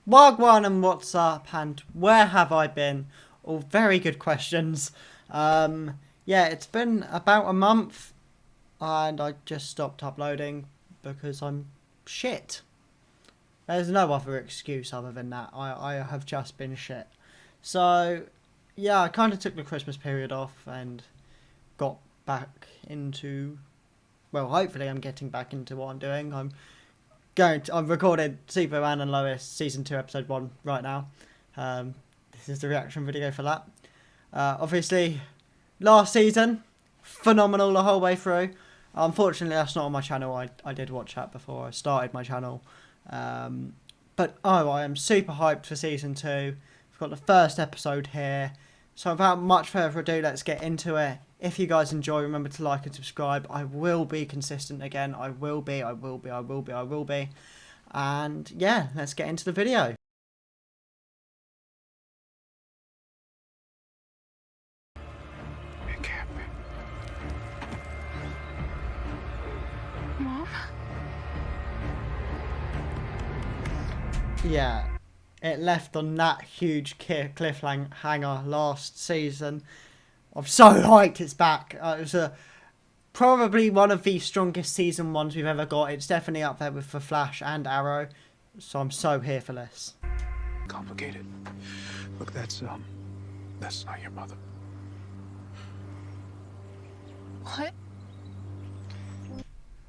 Wagwan and what's up and where have I been? All very good questions. Yeah, it's been about a month and I just stopped uploading because I'm shit. There's no other excuse other than that. I have just been shit. So, yeah, I kind of took the Christmas period off and got back into... Well, hopefully I'm getting back into what I'm doing. I've recorded Superman&Lois Season 2 Episode 1 right now. This is the reaction video for that. Obviously, last season, phenomenal the whole way through. Unfortunately, that's not on my channel. I did watch that before I started my channel. But I am super hyped for Season 2. We've got the first episode here. So without much further ado, let's get into it. If you guys enjoy, remember to like and subscribe. I will be consistent again. I will be. And yeah, let's get into the video. It can't be. Mom? Yeah, it left on that huge cliffhanger last season. I'm so hyped it's back. It was probably one of the strongest season ones we've ever got. It's definitely up there with The Flash and Arrow. So I'm so here for this. Complicated. Look, that's not your mother. What?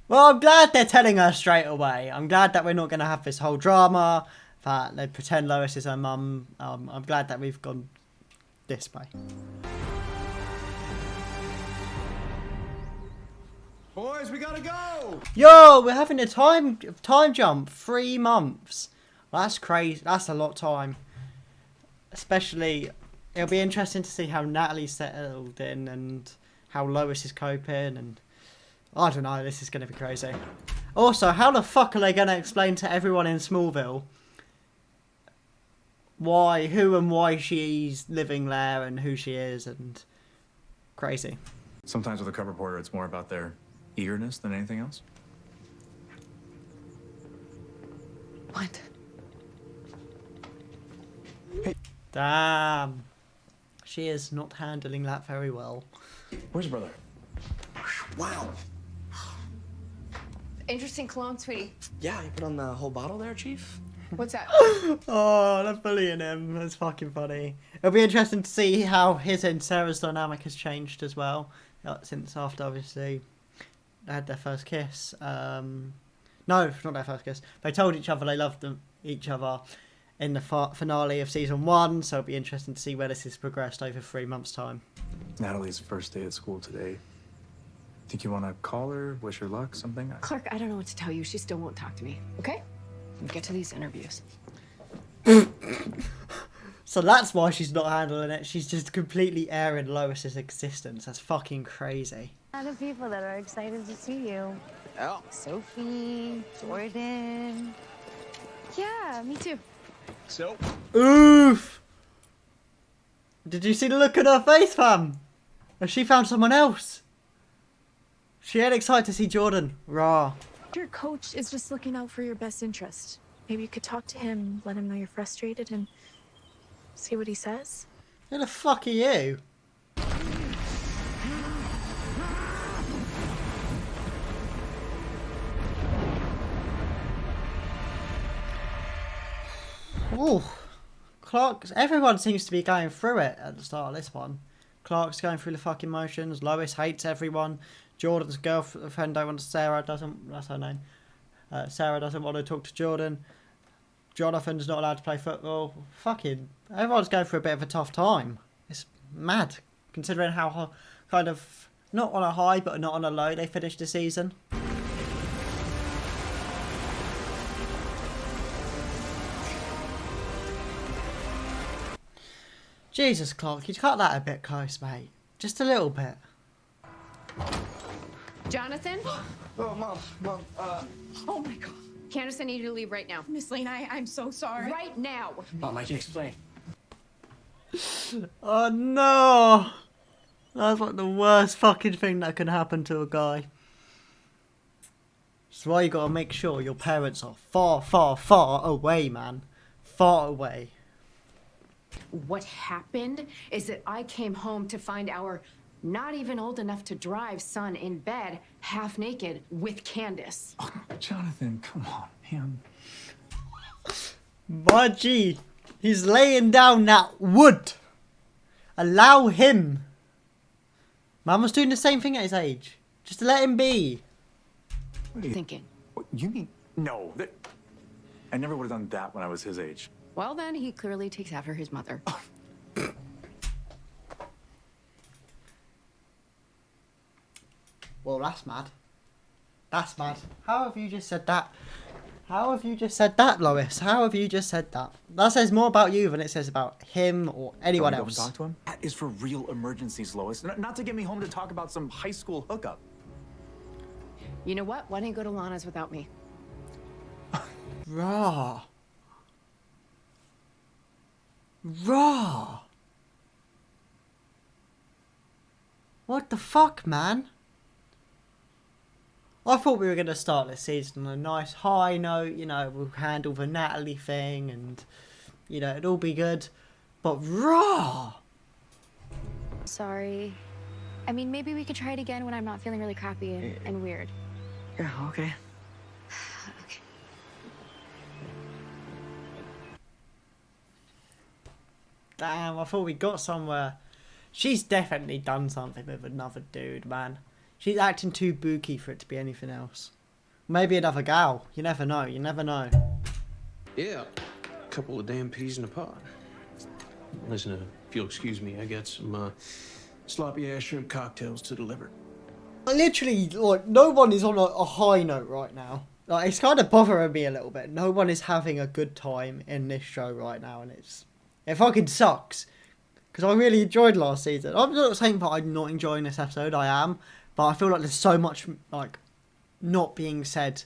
Well, I'm glad they're telling her straight away. I'm glad that we're not going to have this whole drama, that they pretend Lois is her mum. I'm glad that we've gone this way. Boys, we gotta go! Yo, we're having a time jump. 3 months. Well, that's crazy. That's a lot of time. Especially, it'll be interesting to see how Natalie's settled in and how Lois is coping. And I don't know, this is going to be crazy. Also, how the fuck are they going to explain to everyone in Smallville who and why she's living there and who she is and crazy. Sometimes with a cover reporter, it's more about their eagerness than anything else. What? Damn. She is not handling that very well. Where's your brother? Wow. Interesting cologne, sweetie. Yeah, you put on the whole bottle there, Chief? What's that? Oh, they're bullying him. That's fucking funny. It'll be interesting to see how his and Sarah's dynamic has changed as well. Since after, obviously, they had their first kiss. No, not their first kiss. They told each other they loved each other in the finale of Season 1. So it'll be interesting to see where this has progressed over 3 months' time. Natalie's first day at school today. Think you want to call her, wish her luck, something? Clark, I don't know what to tell you. She still won't talk to me. Okay? Let me get to these interviews. So that's why she's not handling it. She's just completely airing Lois's existence. That's fucking crazy. A lot of people that are excited to see you. Oh. Sophie, Jordan. Yeah, me too. So? Oof! Did you see the look on her face, fam? Has she found someone else? She ain't excited to see Jordan. Rah. Your coach is just looking out for your best interest. Maybe you could talk to him, let him know you're frustrated, and see what he says. Who the fuck are you? Ooh. Everyone seems to be going through it at the start of this one. Clark's going through the fucking motions. Lois hates everyone. Jordan's girlfriend that's her name. Sarah doesn't want to talk to Jordan. Jonathan's not allowed to play football. Fucking, everyone's going through a bit of a tough time. It's mad, considering how kind of, not on a high, but not on a low they finished the season. Jesus, Clark, you cut that a bit close, mate. Just a little bit. Jonathan? Oh, Mom, Oh my god. Candace, I need you to leave right now. Miss Lane, I'm so sorry. Right now. Mom, I can explain. Oh no! That's like the worst fucking thing that can happen to a guy. That's why you gotta make sure your parents are far, far, far away, man. far away. What happened is that I came home to find our not even old enough to drive son in bed, half naked, with Candace. Oh, Jonathan, come on, man. My G, he's laying down that wood. Allow him. Man was doing the same thing at his age. Just let him be. What are you Thinking. What, you mean no? I never would have done that when I was his age. Well, then he clearly takes after his mother. Well, that's mad. That's mad. How have you just said that? How have you just said that, Lois? How have you just said that? That says more about you than it says about him or anyone Don't we else. go and talk to him? That is for real emergencies, Lois. Not to get me home to talk about some high school hookup. You know what? Why don't you go to Lana's without me? Raw. Raw. What the fuck, man? I thought we were going to start this season on a nice high note, you know, we'll handle the Natalie thing and, you know, it'll all be good. But raw! Sorry. I mean, maybe we could try it again when I'm not feeling really crappy and weird. Yeah, okay. Okay. Damn, I thought we got somewhere. She's definitely done something with another dude, man. She's acting too booky for it to be anything else. Maybe another gal. You never know. You never know. Yeah, a couple of damn peas in a pod. Listen, if you'll excuse me, I got some sloppy ass shrimp cocktails to deliver. Literally, like, no one is on a high note right now. Like, it's kind of bothering me a little bit. No one is having a good time in this show right now, and it fucking sucks. Because I really enjoyed last season. I'm not saying that I'm not enjoying this episode. I am. But I feel like there's so much, like, not being said.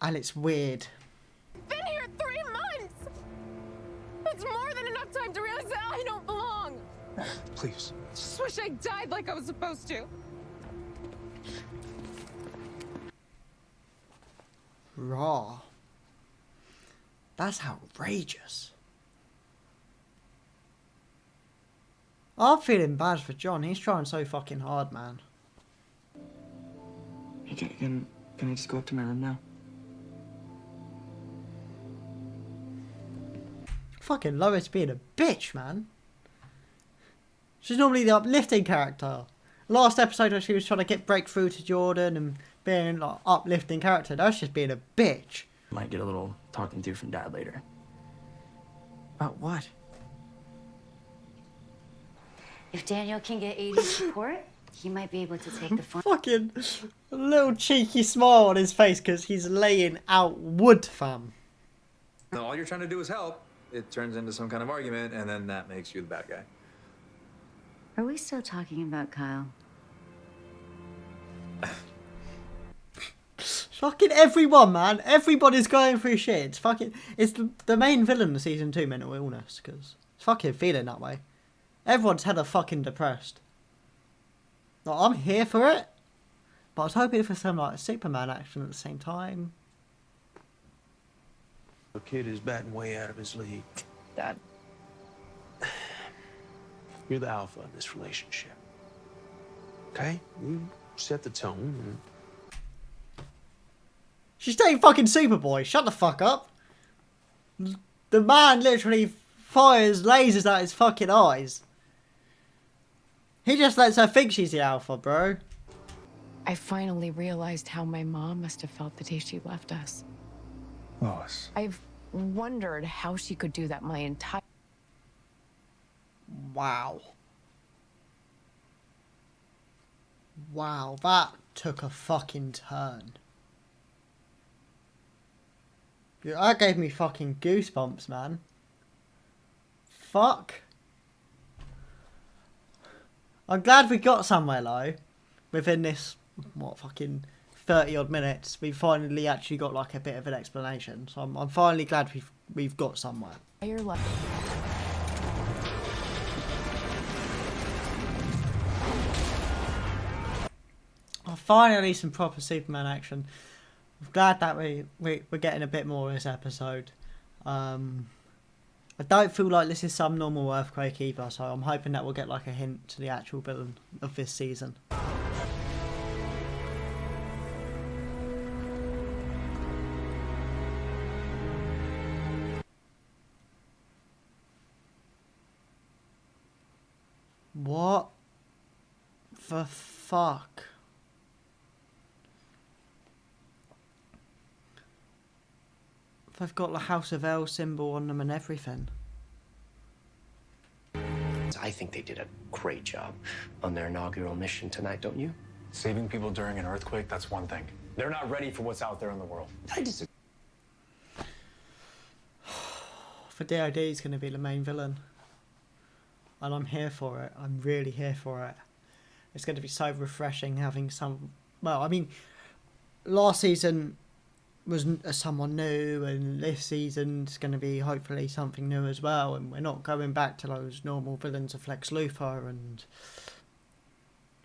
And it's weird. Been here 3 months! It's more than enough time to realize that I don't belong! Please. Just wish I died like I was supposed to. Raw. That's outrageous. I'm feeling bad for John. He's trying so fucking hard, man. Hey, can I just go up to my room now? Fucking Lois being a bitch, man. She's normally the uplifting character. Last episode when she was trying to get breakthrough to Jordan and being like uplifting character. Now she's just being a bitch. Might get a little talking to from Dad later. About what? If Daniel can get 80 support, he might be able to take the fun. Fucking a little cheeky smile on his face because he's laying out wood, fam. No, all you're trying to do is help. It turns into some kind of argument, and then that makes you the bad guy. Are we still talking about Kyle? Fucking everyone, man. Everybody's going through shit. It's fucking. It's the main villain of season 2, mental illness, because it's fucking feeling that way. Everyone's hella fucking depressed. Like, I'm here for it, but I was hoping for some like Superman action at the same time. The kid is batting way out of his league. Dad. You're the alpha in this relationship. Okay? You set the tone. She's dating fucking Superboy. Shut the fuck up. The man literally fires lasers at his fucking eyes. He just lets her think she's the alpha, bro. I finally realized how my mom must have felt the day she left us. Lois. I've wondered how she could do that my entire... Wow. Wow, that took a fucking turn. Yeah, that gave me fucking goosebumps, man. Fuck. I'm glad we got somewhere, though. Within this, what, fucking 30 odd minutes, we finally actually got like a bit of an explanation. So I'm finally glad we've got somewhere. entire life. Finally some proper Superman action. I'm glad that we're getting a bit more of this episode. I don't feel like this is some normal earthquake either, so I'm hoping that we'll get like a hint to the actual villain of this season. What the fuck? They've got the House of L symbol on them and everything. I think they did a great job on their inaugural mission tonight, don't you? Saving people during an earthquake, that's one thing. They're not ready for what's out there in the world. I disagree. For DOD is going to be the main villain. And I'm here for it. I'm really here for it. It's going to be so refreshing having some... Well, I mean, last season was someone new, and this season's going to be hopefully something new as well, and we're not going back to those normal villains of Lex Luthor and...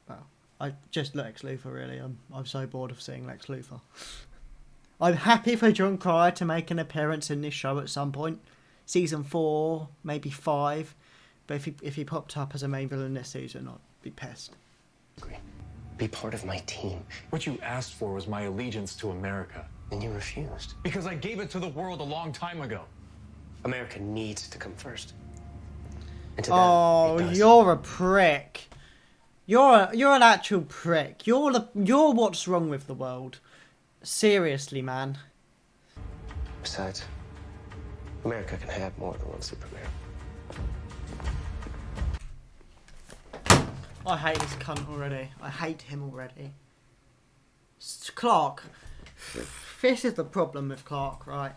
Well, I just Lex Luthor, really. I'm so bored of seeing Lex Luthor. I'm happy for John Cryer to make an appearance in this show at some point. Season 4, maybe 5. But if he popped up as a main villain this season, I'd be pissed. Be part of my team. What you asked for was my allegiance to America. And you refused. Because I gave it to the world a long time ago. America needs to come first. And to Oh, them, it does. you're a prick. You're an actual prick. You're what's wrong with the world. Seriously, man. Besides, America can have more than one Superman. I hate this cunt already. I hate him already. Clark. This is the problem with Clark, right?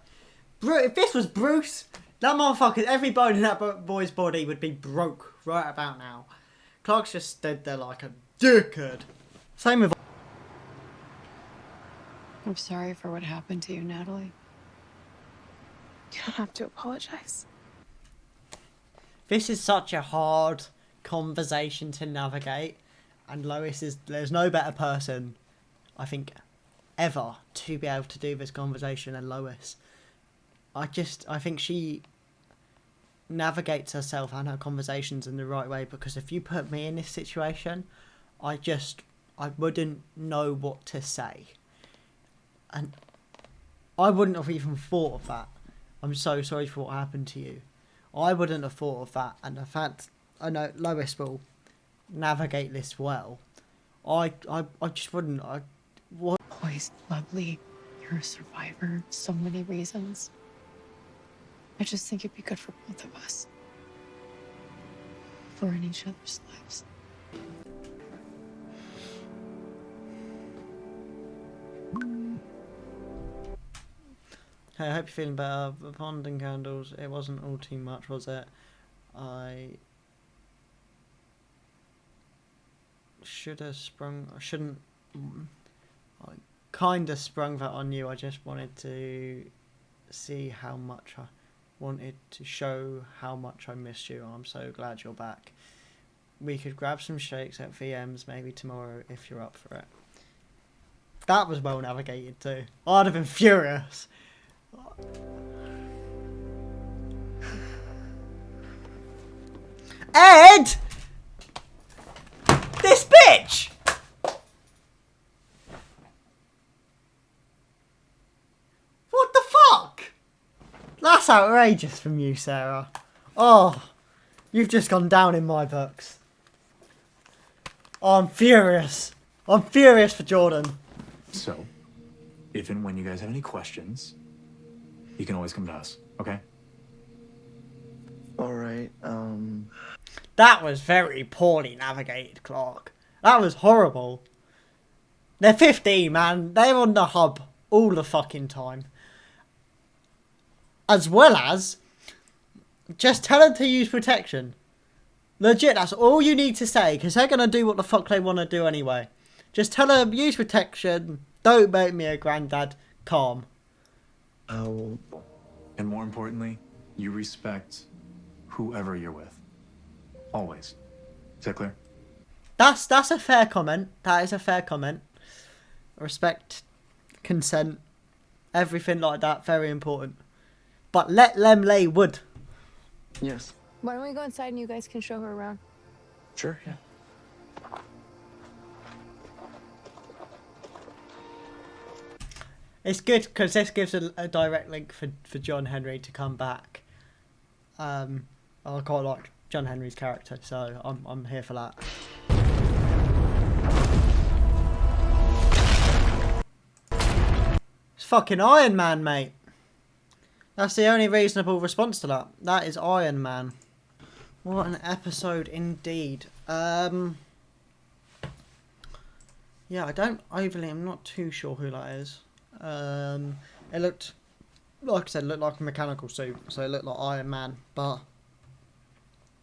If this was Bruce, that motherfucker, every bone in that boy's body would be broke right about now. Clark's just stood there like a dickhead. Same with... I'm sorry for what happened to you, Natalie. You don't have to apologize. This is such a hard conversation to navigate, and Lois is... There's no better person, I think, ever to be able to do this conversation than Lois. I think she navigates herself and her conversations in the right way, because if you put me in this situation, I wouldn't know what to say. And I wouldn't have even thought of that. I'm so sorry for what happened to you. I wouldn't have thought of that, and the fact I know Lois will navigate this well, I just wouldn't. Always lovely. You're a survivor. So many reasons. I just think it'd be good for both of us. For in each other's lives. Hey, I hope you're feeling better. The fondant candles, it wasn't all too much, was it? I shouldn't. I kind of sprung that on you. I just wanted to see how much I wanted to show how much I missed you. I'm so glad you're back. We could grab some shakes at VM's maybe tomorrow if you're up for it. That was well navigated too. I'd have been furious. Ed! This bitch! What the fuck? That's outrageous from you, Sarah. Oh, you've just gone down in my books. Oh, I'm furious. I'm furious for Jordan. So, if and when you guys have any questions, you can always come to us, okay? All right, That was very poorly navigated, Clark. That was horrible. They're 15, man. They're on the hub all the fucking time. As well as, just tell them to use protection. Legit, that's all you need to say, because they're going to do what the fuck they want to do anyway. Just tell them, use protection, don't make me a granddad, calm. oh, And more importantly, you respect whoever you're with. Always. Is that clear? That's a fair comment. That is a fair comment. Respect, consent, everything like that, very important. but let them lay wood. Yes. Why don't we go inside and you guys can show her around? Sure, yeah. It's good because this gives a direct link for John Henry to come back. I quite like John Henry's character, so I'm here for that. It's fucking Iron Man, mate. That's the only reasonable response to that. That is Iron Man. What an episode indeed. Yeah, I'm not too sure who that is. It looked, like I said, looked like a mechanical suit, so it looked like Iron Man, but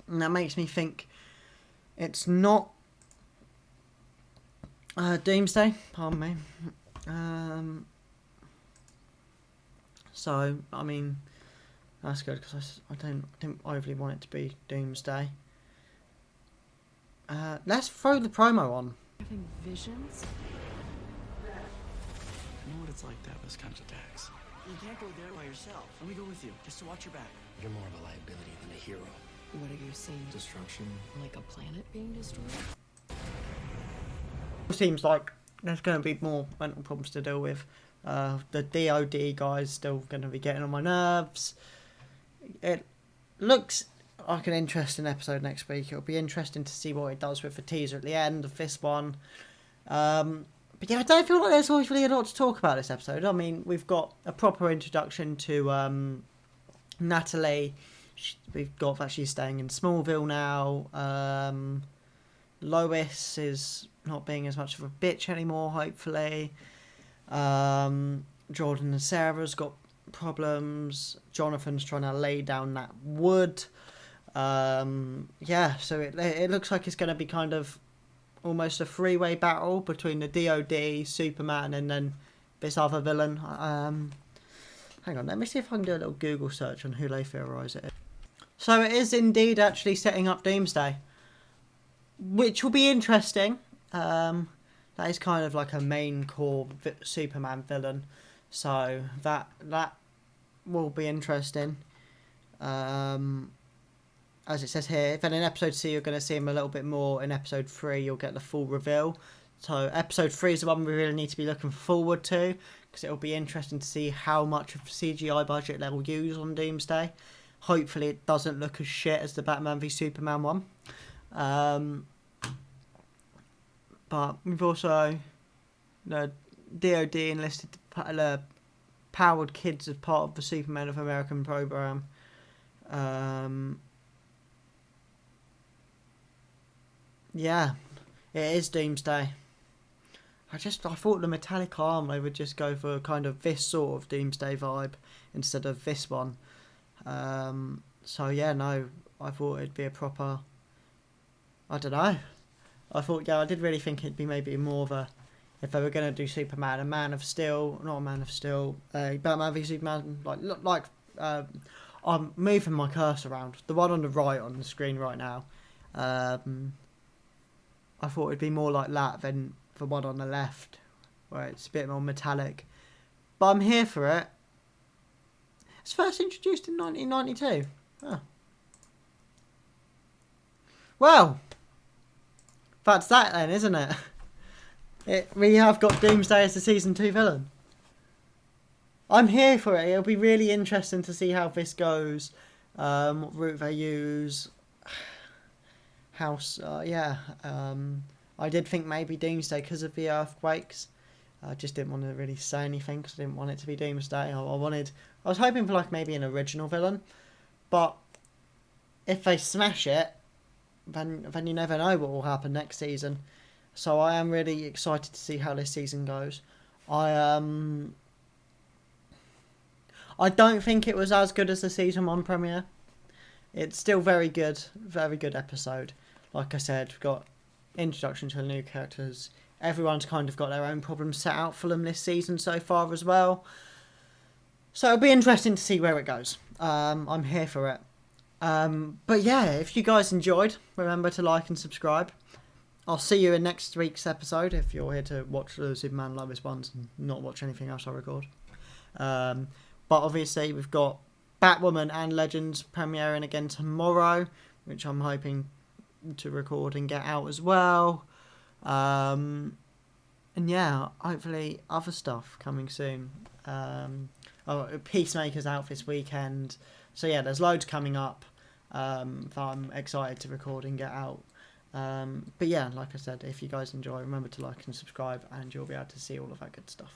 that makes me think it's not Doomsday, pardon me. So, I mean, that's good, because I didn't overly want it to be Doomsday. Let's throw the promo on. Having visions? I know what it's like to have those kinds of attacks. You can't go there by yourself. Let me go with you, just to watch your back. You're more of a liability than a hero. What are you seeing? Destruction. Like a planet being destroyed? Seems like there's going to be more mental problems to deal with. The DOD guy's still going to be getting on my nerves. It looks like an interesting episode next week. It'll be interesting to see what it does with the teaser at the end of this one. But yeah, I don't feel like there's always really a lot to talk about this episode. I mean, we've got a proper introduction to Natalie. We've got that she's staying in Smallville now. Lois is not being as much of a bitch anymore, hopefully. Jordan and Sarah's got problems. Jonathan's trying to lay down that wood. Yeah, so it looks like it's going to be kind of almost a three-way battle between the DOD, Superman, and then this other villain. Hang on, let me see if I can do a little Google search on who they theorise it is. So it is indeed actually setting up Doomsday, which will be interesting. That is kind of like a main core Superman villain, so that will be interesting. As it says here, then in episode 2 you're going to see him a little bit more. In episode 3 you'll get the full reveal. So episode 3 is the one we really need to be looking forward to, because it'll be interesting to see how much of the CGI budget they will use on Doomsday. Hopefully it doesn't look as shit as the Batman v Superman one. But we've also the DOD enlisted powered kids as part of the Superman of American program. Yeah, it is Doomsday. I thought the metallic arm they would just go for kind of this sort of Doomsday vibe instead of this one. So yeah, no, I thought it'd be a proper, I don't know. I did really think it'd be maybe more of a, if they were going to do Superman, a Man of Steel, not a Man of Steel, Batman v Superman, like I'm moving my cursor around. The one on the right on the screen right now. I thought it'd be more like that than the one on the left, where it's a bit more metallic. But I'm here for it. It's first introduced in 1992. Huh. Well, that's that then, isn't it? We have got Doomsday as the season 2 villain. I'm here for it. It'll be really interesting to see how this goes. What route they use. I did think maybe Doomsday because of the earthquakes. I just didn't want to really say anything because I didn't want it to be Doomsday. I was hoping for like maybe an original villain, but if they smash it, then you never know what will happen next season. So I am really excited to see how this season goes. I don't think it was as good as the season 1 premiere. It's still very good episode. Like I said, we've got introduction to the new characters. Everyone's kind of got their own problems set out for them this season so far as well. So it'll be interesting to see where it goes. I'm here for it. But yeah, if you guys enjoyed, remember to like and subscribe. I'll see you in next week's episode if you're here to watch the Superman&Lois ones and not watch anything else I record. But obviously we've got Batwoman and Legends premiering again tomorrow, which I'm hoping to record and get out as well. And yeah, hopefully other stuff coming soon. Peacemaker's out this weekend. So yeah, there's loads coming up that I'm excited to record and get out. But yeah, like I said, if you guys enjoy, remember to like and subscribe, and you'll be able to see all of that good stuff.